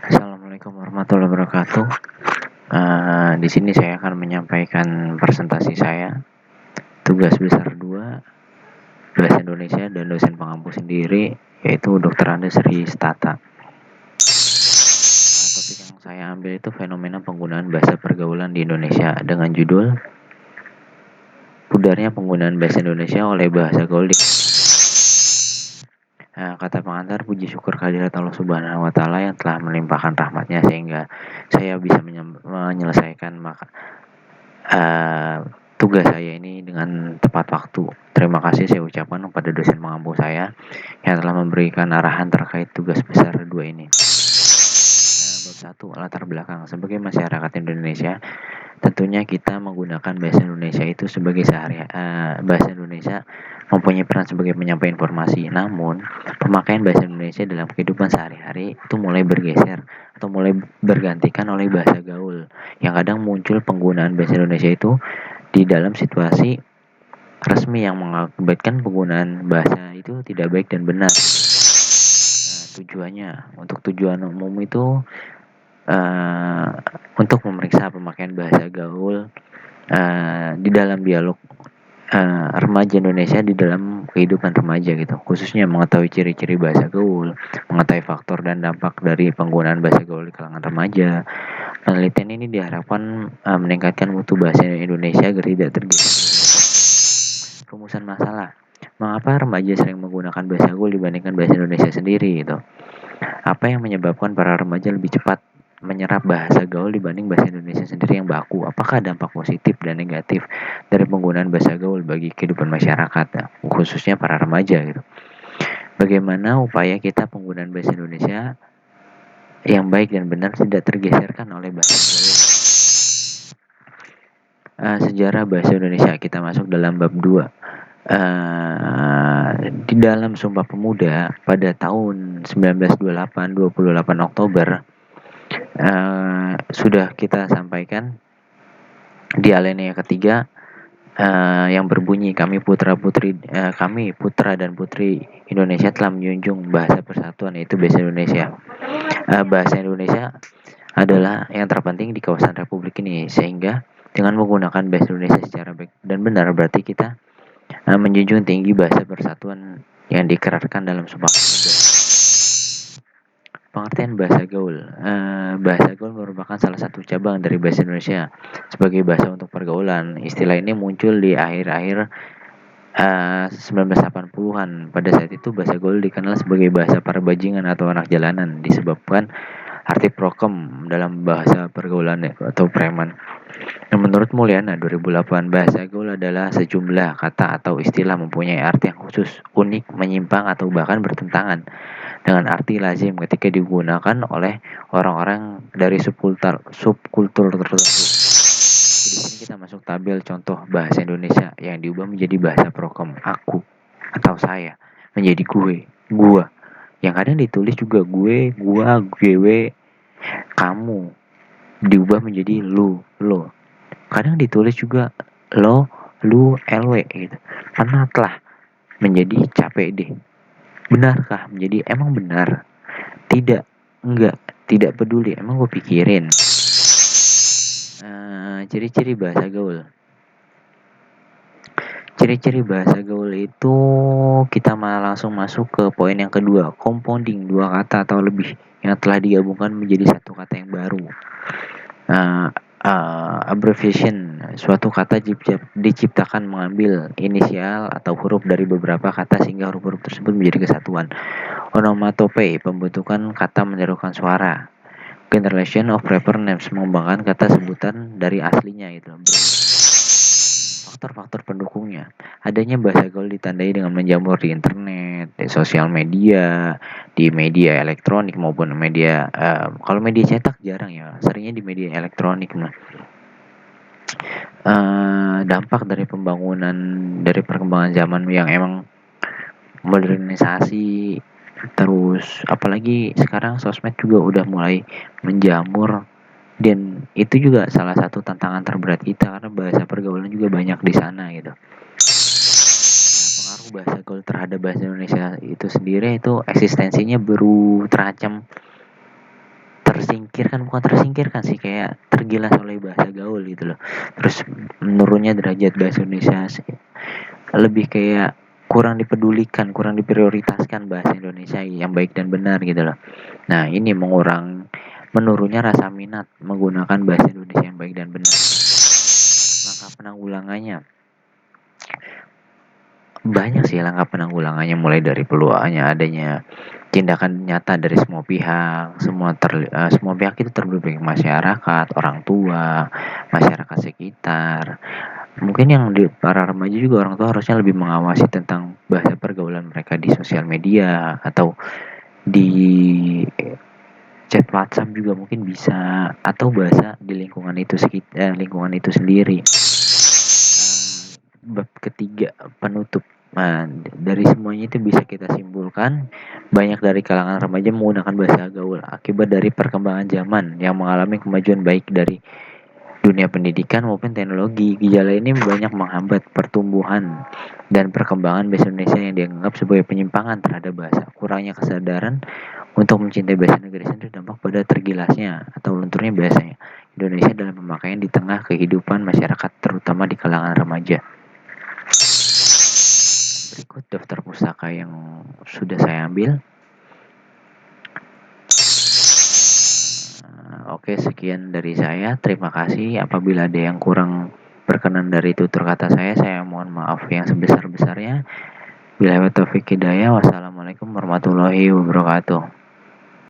Assalamualaikum warahmatullahi wabarakatuh. Di sini saya akan menyampaikan presentasi saya, tugas besar 2 Bahasa Indonesia dan dosen pengampu sendiri, yaitu Dr. Andes Sri Stata. Topik yang saya ambil itu fenomena penggunaan bahasa pergaulan di Indonesia dengan judul pudarnya penggunaan bahasa Indonesia oleh bahasa gaul di kata pengantar, puji syukur kehadirat Allah Subhanahu wa Ta'ala yang telah melimpahkan rahmatnya sehingga saya bisa menyelesaikan tugas saya ini dengan tepat waktu. Terima kasih saya ucapkan kepada dosen pengampu saya yang telah memberikan arahan terkait tugas besar 2 ini. Bab 1, latar belakang. Sebagai masyarakat Indonesia, tentunya kita menggunakan bahasa Indonesia itu sebagai bahasa Indonesia mempunyai peran sebagai penyampai informasi. Namun, pemakaian bahasa Indonesia dalam kehidupan sehari-hari itu mulai bergeser atau mulai bergantikan oleh bahasa gaul. Yang kadang muncul penggunaan bahasa Indonesia itu di dalam situasi resmi yang mengakibatkan penggunaan bahasa itu tidak baik dan benar. Tujuannya, untuk tujuan umum itu untuk memeriksa pemakaian bahasa gaul di dalam dialog remaja Indonesia di dalam kehidupan remaja gitu, khususnya mengetahui ciri-ciri bahasa gaul, mengetahui faktor dan dampak dari penggunaan bahasa gaul di kalangan remaja. Penelitian ini diharapkan meningkatkan mutu bahasa Indonesia agar tidak tergesa. Rumusan masalah, mengapa remaja sering menggunakan bahasa gaul dibandingkan bahasa Indonesia sendiri gitu? Apa yang menyebabkan para remaja lebih cepat menyerap bahasa gaul dibanding bahasa Indonesia sendiri yang baku? Apakah dampak positif dan negatif dari penggunaan bahasa gaul bagi kehidupan masyarakat, khususnya para remaja gitu? Bagaimana upaya kita penggunaan bahasa Indonesia yang baik dan benar tidak tergeserkan oleh bahasa gaul? Sejarah bahasa Indonesia, kita masuk dalam bab 2. Di dalam Sumpah Pemuda pada tahun 1928, 28 Oktober, sudah kita sampaikan di alinea ketiga yang berbunyi, kami putra dan putri Indonesia telah menjunjung bahasa persatuan, yaitu bahasa Indonesia. Bahasa Indonesia adalah yang terpenting di kawasan Republik ini, sehingga dengan menggunakan bahasa Indonesia secara baik dan benar berarti kita menjunjung tinggi bahasa persatuan yang dikerarkan dalam Sumpah Pemuda. Pengertian bahasa gaul. Bahasa gaul merupakan salah satu cabang dari bahasa Indonesia sebagai bahasa untuk pergaulan. Istilah ini muncul di akhir-akhir 1980-an. Pada saat itu bahasa gaul dikenal sebagai bahasa para bajingan atau anak jalanan, disebabkan arti prokem dalam bahasa pergaulan atau preman. Menurut Mulyana 2008, bahasa gaul adalah sejumlah kata atau istilah mempunyai arti yang khusus, unik, menyimpang atau bahkan bertentangan dengan arti lazim ketika digunakan oleh orang-orang dari subkultur tertentu. Di sini kita masuk tabel contoh bahasa Indonesia yang diubah menjadi bahasa prokem. Aku atau saya menjadi gue, gua. Yang kadang ditulis juga gue, gua, gue, kamu. Diubah menjadi lu, lo. Kadang ditulis juga lo, lu, lw gitu. Penatlah menjadi capek deh. Benarkah menjadi emang benar? Tidak, enggak, tidak peduli, emang gue pikirin. Ciri-ciri bahasa gaul. Ciri-ciri bahasa gaul itu kita malah langsung masuk ke poin yang kedua, compounding, 2 kata atau lebih yang telah digabungkan menjadi satu kata yang baru. Abbreviation, suatu kata diciptakan mengambil inisial atau huruf dari beberapa kata sehingga huruf-huruf tersebut menjadi kesatuan. Onomatope, pembentukan kata menyerukan suara. Generation of proper names, mengembangkan kata sebutan dari aslinya gitu. Faktor-faktor pendukungnya, adanya bahasa gaul ditandai dengan menjamur di internet, di sosial media, di media elektronik maupun media kalau media cetak jarang ya, seringnya di media elektronik. Dampak dari perkembangan zaman yang emang modernisasi, terus apalagi sekarang sosmed juga udah mulai menjamur, dan itu juga salah satu tantangan terberat kita karena bahasa pergaulan juga banyak di sana gitu. bahasa gaul terhadap bahasa Indonesia itu sendiri itu eksistensinya terancam tersingkirkan, bukan tersingkirkan sih, kayak tergilas oleh bahasa gaul gitu loh. Terus menurunnya derajat bahasa Indonesia lebih kayak kurang dipedulikan, kurang diprioritaskan bahasa Indonesia yang baik dan benar gitu loh. Nah, ini menurunnya rasa minat menggunakan bahasa Indonesia yang baik dan benar. Langkah penanggulangannya banyak sih, mulai dari peluangnya adanya tindakan nyata dari semua pihak, semua pihak itu terlebih masyarakat, orang tua, masyarakat sekitar. Mungkin yang di para remaja juga orang tua harusnya lebih mengawasi tentang bahasa pergaulan mereka di sosial media atau di chat WhatsApp juga mungkin bisa, atau bahasa di lingkungan itu sendiri. Bab ketiga, penutup. Nah, dari semuanya itu bisa kita simpulkan banyak dari kalangan remaja menggunakan bahasa gaul akibat dari perkembangan zaman yang mengalami kemajuan baik dari dunia pendidikan maupun teknologi. Gejala ini banyak menghambat pertumbuhan dan perkembangan bahasa Indonesia yang dianggap sebagai penyimpangan terhadap bahasa. Kurangnya kesadaran untuk mencintai bahasa negara sendiri dampak pada tergilasnya atau lunturnya bahasanya Indonesia dalam pemakaian di tengah kehidupan masyarakat, terutama di kalangan remaja. Berikut daftar pustaka yang sudah saya ambil. Oke, sekian dari saya. Terima kasih. Apabila ada yang kurang berkenan dari tutur kata saya mohon maaf yang sebesar-besarnya. Billahi taufiq hidayah. Wassalamualaikum warahmatullahi wabarakatuh.